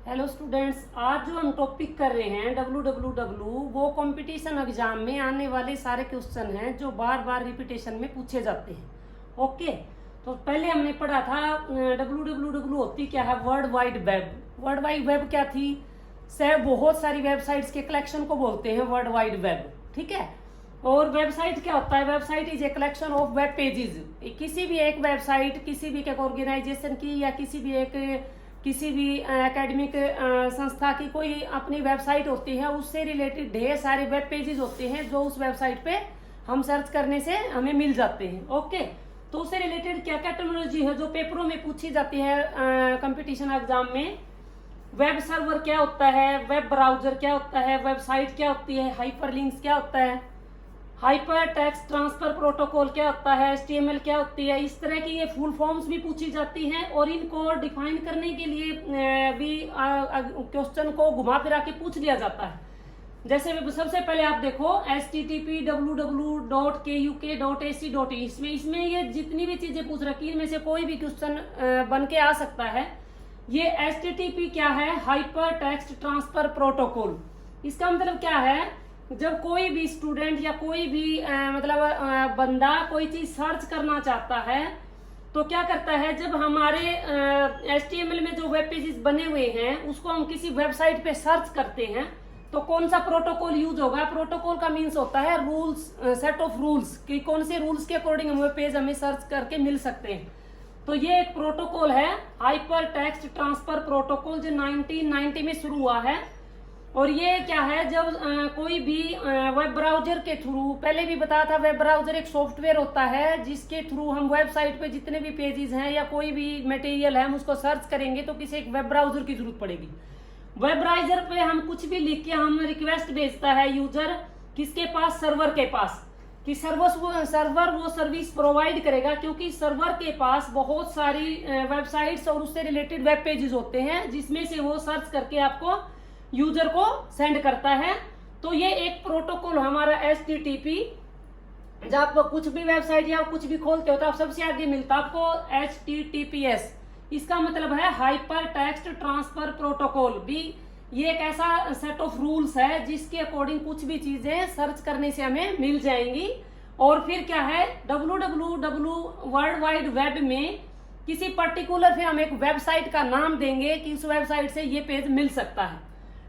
Hello students, आज जो हम टॉपिक कर रहे हैं www, वो कंपटीशन एग्जाम में आने वाले सारे क्वेश्चन हैं जो बार बार रिपीटेशन में पूछे जाते हैं। ओके, तो पहले हमने पढ़ा था www होती क्या है, world wide web. World wide web क्या थी? बहुत सारी वेबसाइट्स के कलेक्शन को बोलते हैं वर्ल्ड वाइड वेब। ठीक है। और वेबसाइट क्या होता है? Website is a collection of web pages. किसी भी एक वेबसाइट किसी भी एक ऑर्गेनाइजेशन की या किसी भी एकेडमिक संस्था की कोई अपनी वेबसाइट होती है, उससे रिलेटेड ढेर सारे वेब पेजेस होते हैं जो उस वेबसाइट पे हम सर्च करने से हमें मिल जाते हैं। ओके, तो उससे रिलेटेड क्या क्या टेक्नोलॉजी है जो पेपरों में पूछी जाती है कंपटीशन एग्जाम में? वेब सर्वर क्या होता है, वेब ब्राउजर क्या होता है, वेबसाइट क्या होती है, हाइपरलिंक्स क्या होता है, हाइपर टेक्स्ट ट्रांसफर प्रोटोकॉल क्या होता है, एचटीएमएल क्या होती है। इस तरह की ये फुल फॉर्म्स भी पूछी जाती हैं और इनको डिफाइन करने के लिए भी क्वेश्चन को घुमा फिरा के पूछ लिया जाता है। जैसे सबसे पहले आप देखो http://www.kuk.ac.in, इसमें ये जितनी भी चीजें पूछ रखी है इनमें से कोई भी क्वेश्चन बन के आ सकता है। ये http क्या है? Hyper text transfer protocol. इसका मतलब क्या है? जब कोई भी स्टूडेंट या कोई भी बंदा कोई चीज सर्च करना चाहता है तो क्या करता है, जब हमारे HTML में जो वेब पेजेस बने हुए हैं उसको हम किसी वेबसाइट पे सर्च करते हैं तो कौन सा प्रोटोकॉल यूज होगा? प्रोटोकॉल का मीन्स होता है रूल्स, सेट ऑफ रूल्स, कि कौन से रूल्स के अकॉर्डिंग हम वेब पेज हमें सर्च करके मिल सकते हैं। तो ये एक प्रोटोकॉल है हाइपर टेक्स्ट ट्रांसफर प्रोटोकॉल जो 1990 में शुरू हुआ है। और ये क्या है, जब कोई भी वेब ब्राउजर के थ्रू, पहले भी बताया था, वेब ब्राउजर एक सॉफ्टवेयर होता है जिसके थ्रू हम वेबसाइट पे जितने भी पेजेस हैं या कोई भी मटेरियल है हम उसको सर्च करेंगे तो किसी एक वेब ब्राउजर की जरूरत पड़ेगी। वेब ब्राउजर पे हम कुछ भी लिख के हम रिक्वेस्ट भेजता है यूजर, किसके पास? सर्वर के पास। कि सर्वर वो सर्विस प्रोवाइड करेगा क्योंकि सर्वर के पास बहुत सारी वेबसाइट्स और उससे रिलेटेड वेब पेजेस होते हैं जिसमें से वो सर्च करके आपको यूजर को सेंड करता है। तो ये एक प्रोटोकॉल हमारा HTTP। जब आप कुछ भी वेबसाइट या कुछ भी खोलते हो तो आप सबसे आगे मिलता है आपको HTTPS। इसका मतलब है हाइपर टेक्स्ट ट्रांसफर प्रोटोकॉल। भी ये एक ऐसा सेट ऑफ रूल्स है जिसके अकॉर्डिंग कुछ भी चीजें सर्च करने से हमें मिल जाएंगी। और फिर क्या है, www वर्ल्ड वाइड वेब में किसी पर्टिकुलर फिर हम एक वेबसाइट का नाम देंगे कि उस वेबसाइट से ये पेज मिल सकता है।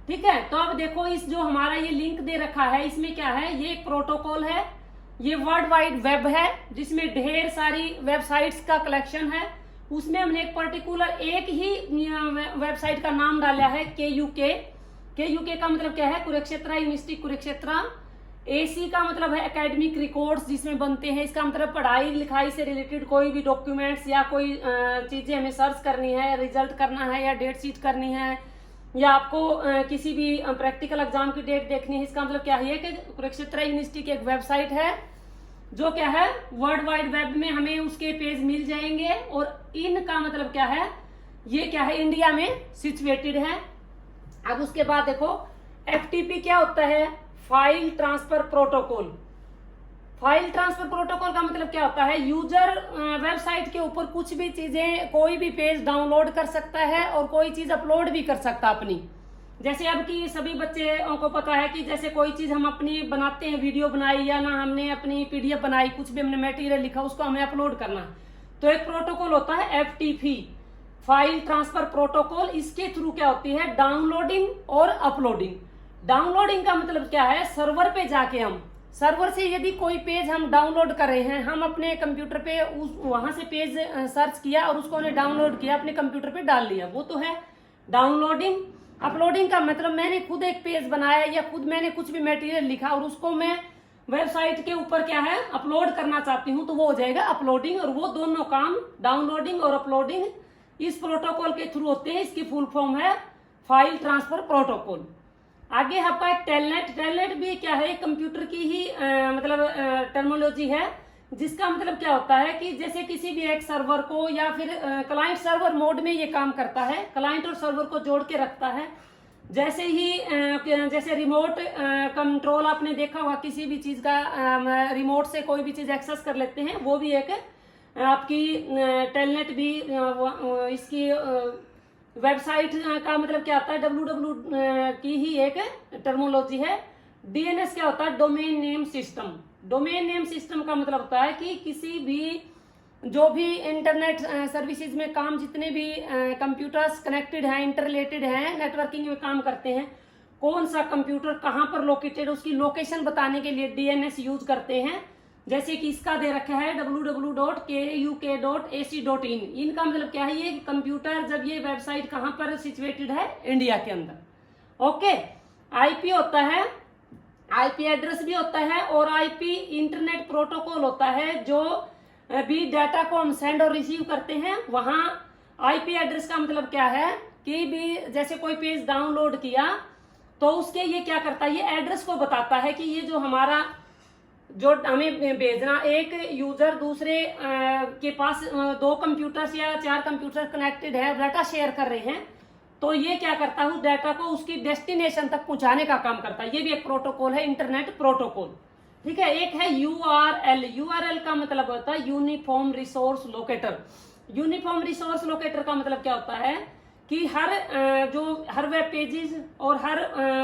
ठीक है, तो अब देखो इस जो हमारा ये लिंक दे रखा है इसमें क्या है, ये एक प्रोटोकॉल है, ये वर्ल्ड वाइड वेब है जिसमें ढेर सारी वेबसाइट्स का कलेक्शन है। उसमें हमने एक पर्टिकुलर एक ही वेबसाइट का नाम डाला है KUK। KUK का मतलब क्या है? कुरुक्षेत्र यूनिवर्सिटी कुरुक्षेत्र। AC का मतलब है एकेडमिक रिकॉर्ड्स जिसमें बनते हैं। इसका मतलब पढ़ाई लिखाई से रिलेटेड कोई भी डॉक्यूमेंट्स या कोई चीजें हमें सर्च करनी है, रिजल्ट करना है या डेट शीट करनी है या आपको किसी भी प्रैक्टिकल एग्जाम की डेट देखनी है। इसका मतलब क्या है कि कुरुक्षेत्र यूनिवर्सिटी की एक वेबसाइट है जो क्या है, वर्ल्ड वाइड वेब में हमें उसके पेज मिल जाएंगे। और इनका मतलब क्या है, ये क्या है, इंडिया में सिचुएटेड है। अब उसके बाद देखो FTP क्या होता है? File transfer protocol. File transfer protocol का मतलब क्या होता है, यूजर वेबसाइट के ऊपर कुछ भी चीजें, कोई भी पेज डाउनलोड कर सकता है और कोई चीज अपलोड भी कर सकता है अपनी। जैसे अब की सभी बच्चों को पता है कि जैसे कोई चीज हम अपनी बनाते हैं, वीडियो बनाई या ना हमने अपनी PDF बनाई, कुछ भी हमने मटेरियल लिखा उसको हमें अपलोड करना, तो एक प्रोटोकॉल होता है FTP, फाइल ट्रांसफर प्रोटोकॉल। इसके थ्रू क्या होती है, डाउनलोडिंग और अपलोडिंग। डाउनलोडिंग का मतलब क्या है, सर्वर पे जाके हम सर्वर से यदि कोई पेज हम डाउनलोड कर रहे हैं, हम अपने कंप्यूटर पे वहां से पेज सर्च किया और उसको हमने डाउनलोड किया, अपने कंप्यूटर पे डाल लिया, वो तो है डाउनलोडिंग। अपलोडिंग का मतलब मैंने खुद एक पेज बनाया या खुद मैंने कुछ भी मटेरियल लिखा और उसको मैं वेबसाइट के ऊपर क्या है अपलोड करना चाहती हूँ, तो वो हो जाएगा अपलोडिंग। और वो दोनों काम, डाउनलोडिंग और अपलोडिंग, इस प्रोटोकॉल के थ्रू होते हैं। इसकी फुल फॉर्म है फाइल ट्रांसफर प्रोटोकॉल। आगे आपका एक टेलनेट। टेलनेट भी क्या है, कंप्यूटर की ही टर्मिनोलॉजी है जिसका मतलब क्या होता है कि जैसे किसी भी एक सर्वर को या फिर क्लाइंट सर्वर मोड में ये काम करता है, क्लाइंट और सर्वर को जोड़ के रखता है। जैसे ही जैसे रिमोट कंट्रोल आपने देखा होगा, किसी भी चीज का रिमोट से कोई भी चीज एक्सेस कर लेते हैं, वो भी एक आपकी टेलनेट भी इसकी वेबसाइट का मतलब क्या होता है, www की ही एक टर्मोलॉजी है। डीएनएस क्या होता है, domain name system. Domain name system का मतलब होता है कि किसी भी जो भी इंटरनेट सर्विसेज में काम, जितने भी कंप्यूटर्स कनेक्टेड हैं, इंटर रिलेटेड हैं, नेटवर्किंग में काम करते हैं, कौन सा कंप्यूटर कहाँ पर लोकेटेड, उसकी लोकेशन बताने के लिए डीएनएस यूज करते हैं। जैसे कि इसका दे रखा है www.kuk.ac.in। इनका मतलब क्या है, ये कंप्यूटर जब ये वेबसाइट कहाँ पर सिचुएटेड है, इंडिया के अंदर। ओके, आईपी होता है, आईपी एड्रेस भी होता है, और आईपी इंटरनेट प्रोटोकॉल होता है। जो भी डाटा को हम सेंड और रिसीव करते हैं, वहां आईपी एड्रेस का मतलब क्या है कि भी जैसे कोई पेज डाउनलोड किया तो उसके ये क्या करता है, ये एड्रेस को बताता है कि ये जो हमारा जो हमें भेजना, एक यूजर दूसरे के पास 2 कंप्यूटर्स या 4 कंप्यूटर कनेक्टेड है, डाटा शेयर कर रहे हैं, तो ये क्या करता है, उस डाटा को उसकी डेस्टिनेशन तक पहुंचाने का काम करता है। ये भी एक प्रोटोकॉल है, इंटरनेट प्रोटोकॉल। ठीक है, एक है यूआरएल। यूआरएल का मतलब होता है uniform resource locator. Uniform resource locator का मतलब क्या होता है कि हर वेब पेजेस और हर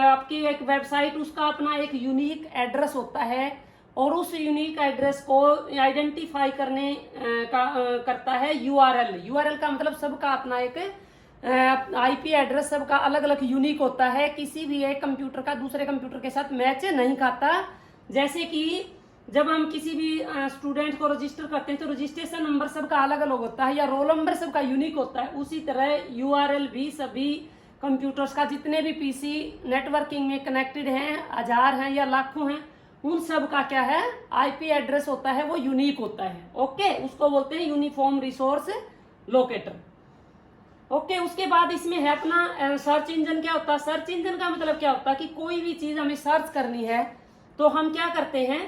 आपकी एक वेबसाइट, उसका अपना एक यूनिक एड्रेस होता है, और उस यूनिक एड्रेस को आइडेंटिफाई करने करता है यूआरएल। यूआरएल का मतलब सबका अपना एक आईपी एड्रेस, सबका अलग अलग यूनिक होता है, किसी भी एक कंप्यूटर का दूसरे कंप्यूटर के साथ मैच नहीं खाता। जैसे कि जब हम किसी भी स्टूडेंट को रजिस्टर करते हैं तो रजिस्ट्रेशन नंबर सबका अलग अलग होता है, या रोल नंबर सबका यूनिक होता है, उसी तरह यूआरएल भी सभी कंप्यूटर्स का, जितने भी पीसी नेटवर्किंग में कनेक्टेड हैं, 1000 हैं या लाखों हैं, उन सब का क्या है, आईपी एड्रेस होता है, वो यूनिक होता है। ओके, उसको बोलते हैं यूनिफॉर्म रिसोर्स लोकेटर। ओके, उसके बाद इसमें है अपना सर्च इंजन। क्या होता है सर्च इंजन का मतलब, क्या होता है कि कोई भी चीज हमें सर्च करनी है तो हम क्या करते हैं,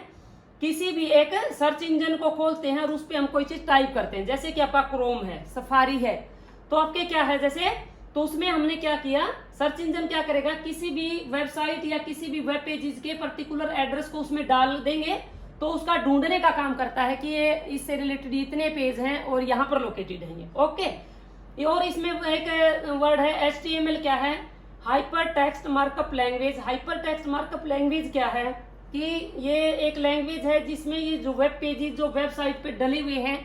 किसी भी एक सर्च इंजन को खोलते हैं और उस पर हम कोई चीज टाइप करते हैं। जैसे कि आपका क्रोम है, सफारी है, तो आपके क्या है जैसे, तो उसमें हमने क्या किया, सर्च इंजन क्या करेगा, किसी भी वेबसाइट या किसी भी वेब पेजेस के पर्टिकुलर एड्रेस को उसमें डाल देंगे तो उसका ढूंढने का काम करता है कि ये इससे रिलेटेड इतने पेज हैं और यहाँ पर लोकेटेड है ये। ओके, और इसमें एक वर्ड है HTML। क्या है, hyper text markup language. Hyper text markup language क्या है कि ये एक लैंग्वेज है जिसमें ये जो वेब पेजेस जो वेबसाइट पे डले हुए हैं,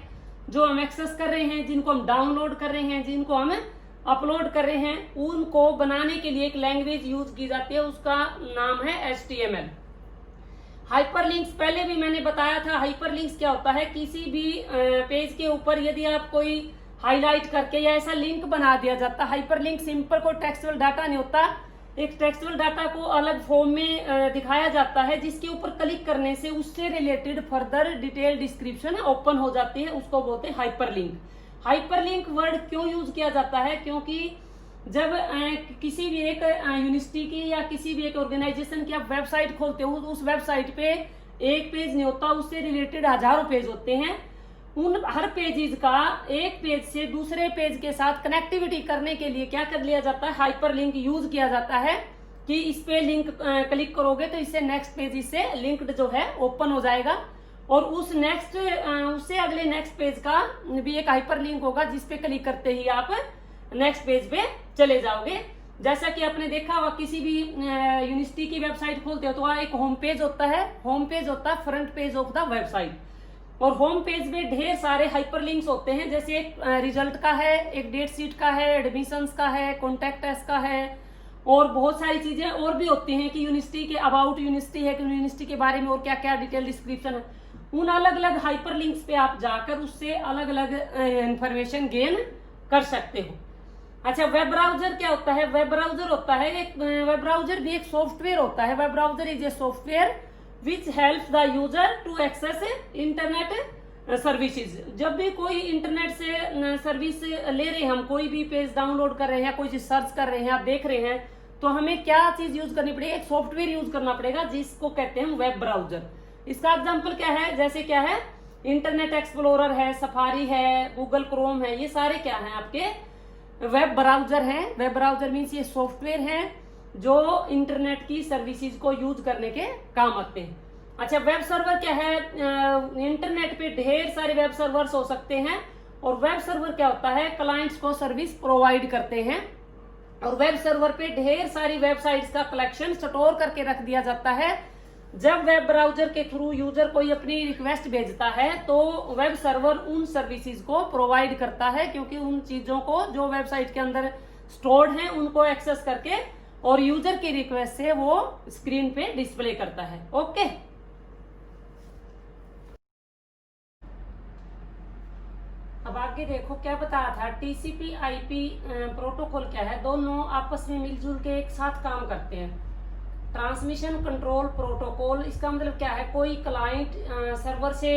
जो हम एक्सेस कर रहे हैं, जिनको हम डाउनलोड कर रहे हैं, जिनको हम अपलोड कर रहे हैं, उनको बनाने के लिए एक लैंग्वेज यूज की जाती है, उसका नाम है HTML। हाइपरलिंक्स पहले भी मैंने बताया था। हाइपरलिंक्स क्या होता है, किसी भी पेज के ऊपर यदि आप कोई हाईलाइट करके या ऐसा लिंक बना दिया जाता है। हाइपरलिंक सिंपल कोई टेक्सुअल डाटा नहीं होता, एक टेक्सुअल डाटा को अलग फॉर्म में दिखाया जाता है, जिसके ऊपर क्लिक करने से उससे related further detail description open हो जाती है, उसको बोलते हैं हाइपरलिंक। हाइपरलिंक वर्ड क्यों यूज किया जाता है, क्योंकि जब किसी भी एक यूनिवर्सिटी की या किसी भी एक ऑर्गेनाइजेशन की आप वेबसाइट खोलते हो, उस वेबसाइट पे एक पेज नहीं होता, उससे रिलेटेड हजारों पेज होते हैं। उन हर पेजेस का एक पेज से दूसरे पेज के साथ कनेक्टिविटी करने के लिए क्या कर लिया जाता है, हाइपरलिंक यूज किया जाता है कि इस पे लिंक क्लिक करोगे तो इससे नेक्स्ट पेज इससे लिंक्ड जो है ओपन हो जाएगा, और उस नेक्स्ट उससे अगले नेक्स्ट पेज का भी एक हाइपरलिंक होगा, जिसपे क्लिक करते ही आप नेक्स्ट पेज पे चले जाओगे। जैसा कि आपने देखा हुआ, किसी भी यूनिवर्सिटी की वेबसाइट खोलते हो तो वहाँ एक होम पेज होता है, होम पेज होता है front page of the website, और होम पेज में ढेर सारे हाइपरलिंक्स होते हैं। जैसे एक रिजल्ट का है, एक डेट शीट का है, एडमिशंस का है, कॉन्टैक्ट अस का है, और बहुत सारी चीजें और भी होती हैं कि यूनिवर्सिटी के अबाउट यूनिवर्सिटी है कि यूनिवर्सिटी के बारे में और क्या क्या डिटेल डिस्क्रिप्शन है। उन अलग अलग हाइपरलिंक्स पे आप जाकर उससे अलग अलग इंफॉर्मेशन गेन कर सकते हो। अच्छा, वेब ब्राउजर क्या होता है, वेब ब्राउजर होता है एक वेब ब्राउजर भी एक सॉफ्टवेयर होता है। Web browser is a software which helps the user to access internet services। जब भी कोई इंटरनेट से सर्विस ले रहे हैं, हम कोई भी पेज डाउनलोड कर रहे हैं, कोई चीज सर्च कर रहे हैं, आप देख रहे हैं, तो हमें क्या चीज यूज करनी पड़ेगी, एक सॉफ्टवेयर यूज करना पड़ेगा जिसको कहते हैं वेब ब्राउजर। इसका एग्जांपल क्या है, जैसे क्या है, इंटरनेट एक्सप्लोरर है, सफारी है, गूगल क्रोम है, ये सारे क्या है आपके वेब ब्राउजर हैं। वेब ब्राउजर मीन्स ये सॉफ्टवेयर है जो इंटरनेट की सर्विसेज को यूज करने के काम आते हैं। अच्छा, वेब सर्वर क्या है, इंटरनेट पे ढेर सारे वेब सर्वर्स हो सकते हैं, और वेब सर्वर क्या होता है, क्लाइंट्स को सर्विस प्रोवाइड करते हैं। और वेब सर्वर पे ढेर सारी वेबसाइट्स का कलेक्शन स्टोर करके रख दिया जाता है। जब वेब ब्राउजर के थ्रू यूजर कोई अपनी रिक्वेस्ट भेजता है तो वेब सर्वर उन सर्विसेज को प्रोवाइड करता है, क्योंकि उन चीजों को जो वेबसाइट के अंदर स्टोर्ड है उनको एक्सेस करके और यूजर की रिक्वेस्ट से वो स्क्रीन पे डिस्प्ले करता है। ओके, अब आगे देखो क्या बताया था, टीसीपी आईपी प्रोटोकॉल क्या है, दोनों आपस में मिलजुल के एक साथ काम करते हैं। ट्रांसमिशन कंट्रोल प्रोटोकॉल, इसका मतलब क्या है, कोई क्लाइंट सर्वर से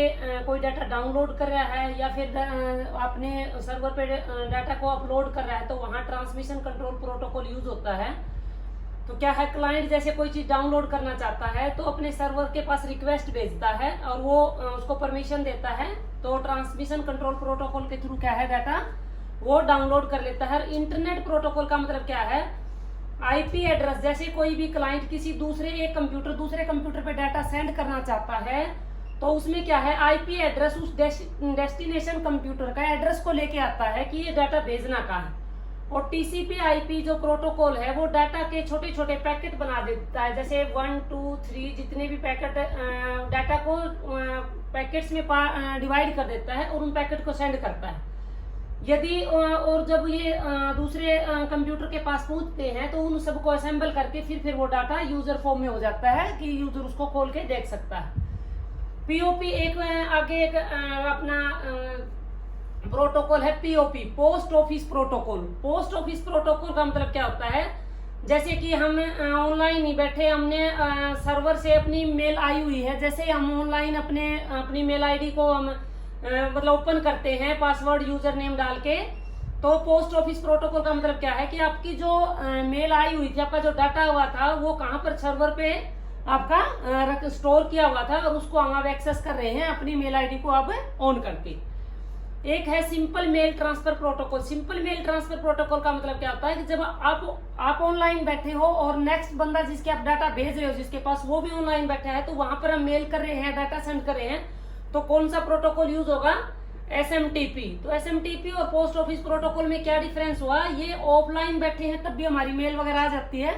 कोई डाटा डाउनलोड कर रहा है या फिर अपने सर्वर पे डाटा को अपलोड कर रहा है तो वहां ट्रांसमिशन कंट्रोल प्रोटोकॉल यूज होता है। तो क्या है, क्लाइंट जैसे कोई चीज डाउनलोड करना चाहता है तो अपने सर्वर के पास रिक्वेस्ट भेजता है और वो उसको परमिशन देता है, तो ट्रांसमिशन कंट्रोल प्रोटोकॉल के थ्रू क्या है, डाटा वो डाउनलोड कर लेता है। इंटरनेट प्रोटोकॉल का मतलब क्या है, आईपी एड्रेस, जैसे कोई भी क्लाइंट किसी दूसरे कंप्यूटर पे डाटा सेंड करना चाहता है तो उसमें क्या है, आईपी एड्रेस उस डेस्टिनेशन कंप्यूटर का एड्रेस को लेके आता है कि ये डाटा भेजना कहाँ है। और टीसीपी आईपी जो प्रोटोकॉल है वो डाटा के छोटे छोटे पैकेट बना देता है, जैसे 1 2 3 जितने भी पैकेट डाटा को पैकेट्स में डिवाइड कर देता है और उन पैकेट को सेंड करता है। यदि और जब ये दूसरे कंप्यूटर के पास पहुंचते हैं तो उन सबको असेंबल करके फिर वो डाटा यूजर फॉर्म में हो जाता है कि यूजर उसको खोल के देख सकता है। पीओपी एक आगे एक अपना प्रोटोकॉल है POP, post office protocol. Post office protocol का मतलब क्या होता है, जैसे कि हम ऑनलाइन ही बैठे, हमने सर्वर से अपनी मेल आई हुई है, जैसे हम ऑनलाइन अपनी मेल आईडी को हम मतलब ओपन करते हैं पासवर्ड यूजर नेम डाल के, तो पोस्ट ऑफिस प्रोटोकॉल का मतलब क्या है कि आपकी जो मेल आई हुई थी, आपका जो डाटा हुआ था वो कहाँ पर सर्वर पे आपका स्टोर किया हुआ था और उसको हम अब एक्सेस कर रहे हैं अपनी मेल आईडी को अब ऑन करके। एक है simple mail transfer protocol. Simple mail transfer protocol का मतलब क्या होता है कि जब आप ऑनलाइन बैठे हो और नेक्स्ट बंदा जिसके आप डाटा भेज रहे हो जिसके पास वो भी ऑनलाइन बैठा है, तो वहां पर हम मेल कर रहे हैं, डाटा सेंड कर रहे हैं, तो कौन सा प्रोटोकॉल यूज होगा, एसएमटीपी। तो एसएमटीपी और पोस्ट ऑफिस प्रोटोकॉल में क्या डिफरेंस हुआ, ये ऑफलाइन बैठे हैं तब भी हमारी मेल वगैरह आ जाती है,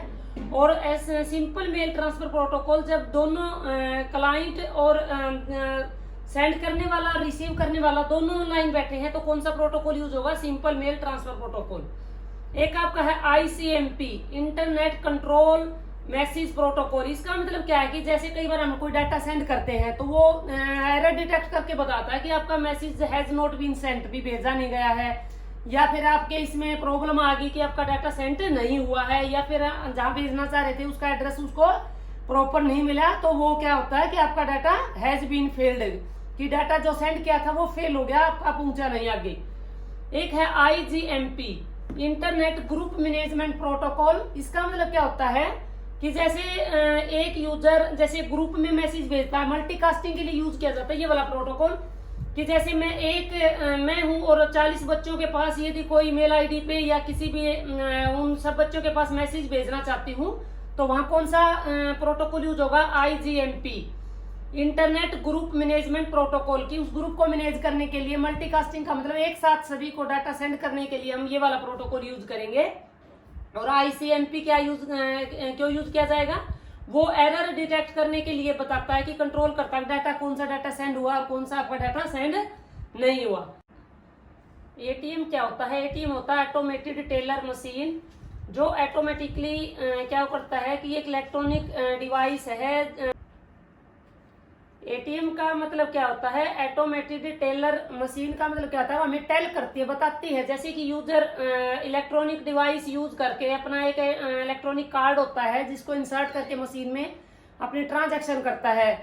और सिंपल मेल ट्रांसफर प्रोटोकॉल जब दोनों क्लाइंट और सेंड करने वाला और रिसीव करने वाला दोनों ऑनलाइन बैठे हैं, तो कौन सा प्रोटोकॉल यूज होगा, सिंपल मेल ट्रांसफर प्रोटोकॉल। एक आपका है ICMP, internet control message protocol. इसका मतलब क्या है कि जैसे कई बार हम कोई डाटा सेंड करते हैं तो वो एरर डिटेक्ट करके बताता है कि आपका message has not been sent, भी भेजा नहीं गया है, या फिर आपके इसमें प्रॉब्लम आ गई कि आपका डाटा सेंड नहीं हुआ है, या फिर जहां भेजना चाह रहे थे उसका एड्रेस उसको प्रॉपर नहीं मिला, तो वो क्या होता है कि आपका डाटा हैज बीन फेल्ड, कि डाटा जो सेंड किया था वो फेल हो गया, आपका पहुंचा नहीं आगे। एक है IGMP, internet group management protocol. इसका मतलब क्या होता है कि जैसे एक यूजर जैसे ग्रुप में मैसेज भेजता है, मल्टीकास्टिंग के लिए यूज किया जाता है ये वाला प्रोटोकॉल, कि जैसे मैं हूं और 40 बच्चों के पास यदि कोई मेल आईडी पे या किसी भी उन सब बच्चों के पास मैसेज भेजना चाहती हूँ, तो वहां कौन सा प्रोटोकॉल यूज होगा, IGMP, internet group management protocol. की उस ग्रुप को मैनेज करने के लिए, मल्टीकास्टिंग का मतलब एक साथ सभी को डाटा सेंड करने के लिए हम ये वाला प्रोटोकॉल यूज करेंगे। और आईसीएमपी क्या क्यों यूज किया जाएगा, वो एरर डिटेक्ट करने के लिए बताता है कि कंट्रोल करता है डाटा, कौन सा डाटा सेंड हुआ और कौन सा आपका डाटा सेंड नहीं हुआ। एटीएम क्या होता है, एटीएम होता है ऑटोमेटेड टेलर मशीन, जो ऑटोमेटिकली क्या करता है कि एक इलेक्ट्रॉनिक डिवाइस है। एटीएम का मतलब क्या होता है, ऑटोमेटेड टेलर मशीन का मतलब क्या होता है, हमें टेल करती है, बताती है, जैसे कि यूजर इलेक्ट्रॉनिक डिवाइस यूज करके अपना एक इलेक्ट्रॉनिक कार्ड होता है जिसको इंसर्ट करके मशीन में अपनी ट्रांजैक्शन करता है,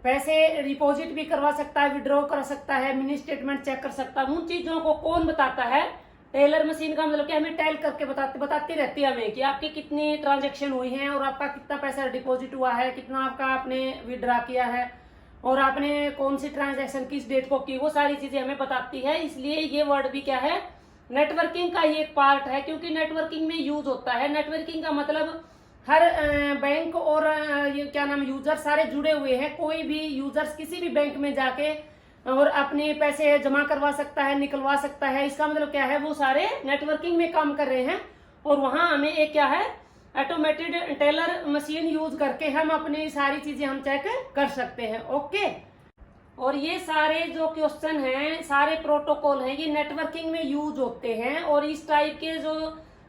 पैसे डिपॉजिट भी करवा सकता है, विड्रॉ कर सकता है, मिनी स्टेटमेंट चेक कर सकता है। उन चीजों को कौन बताता है, टेलर मशीन का मतलब क्या, हमें टेल करके बताती रहती है हमें कि आपकी कितनी ट्रांजेक्शन हुई है और आपका कितना पैसा डिपॉजिट हुआ है, कितना आपका आपने विड्रॉ किया है और आपने कौन सी ट्रांजैक्शन किस डेट को की, वो सारी चीजें हमें बताती है। इसलिए ये वर्ड भी क्या है, नेटवर्किंग का ही एक पार्ट है, क्योंकि नेटवर्किंग में यूज होता है। नेटवर्किंग का मतलब हर बैंक और ये क्या नाम यूजर सारे जुड़े हुए हैं, कोई भी यूजर्स किसी भी बैंक में जाके और अपने पैसे जमा करवा सकता है, निकलवा सकता है। इसका मतलब क्या है, वो सारे नेटवर्किंग में काम कर रहे हैं। और वहां हमें एक क्या है, ऑटोमेटेड टेलर मशीन यूज करके हम अपनी सारी चीजें हम चेक कर सकते हैं। ओके, और ये सारे जो क्वेश्चन हैं, सारे प्रोटोकॉल हैं, ये नेटवर्किंग में यूज होते हैं। और इस टाइप के जो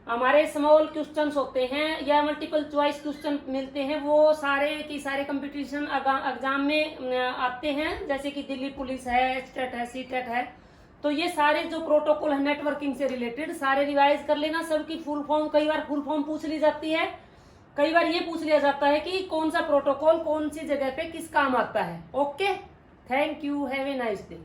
हमारे स्मॉल क्वेश्चंस होते हैं या मल्टीपल चॉइस क्वेश्चन मिलते हैं, वो सारे की सारे कंपटीशन एग्जाम में आते हैं, जैसे कि दिल्ली पुलिस है, स्टेट है, सीटेट है। तो ये सारे जो प्रोटोकॉल है नेटवर्किंग से रिलेटेड, सारे रिवाइज कर लेना। सबकी फुल फॉर्म, कई बार फुल फॉर्म पूछ ली जाती है, कई बार ये पूछ लिया जाता है कि कौन सा प्रोटोकॉल कौन सी जगह पे किस काम आता है। Okay, thank you, have a nice day.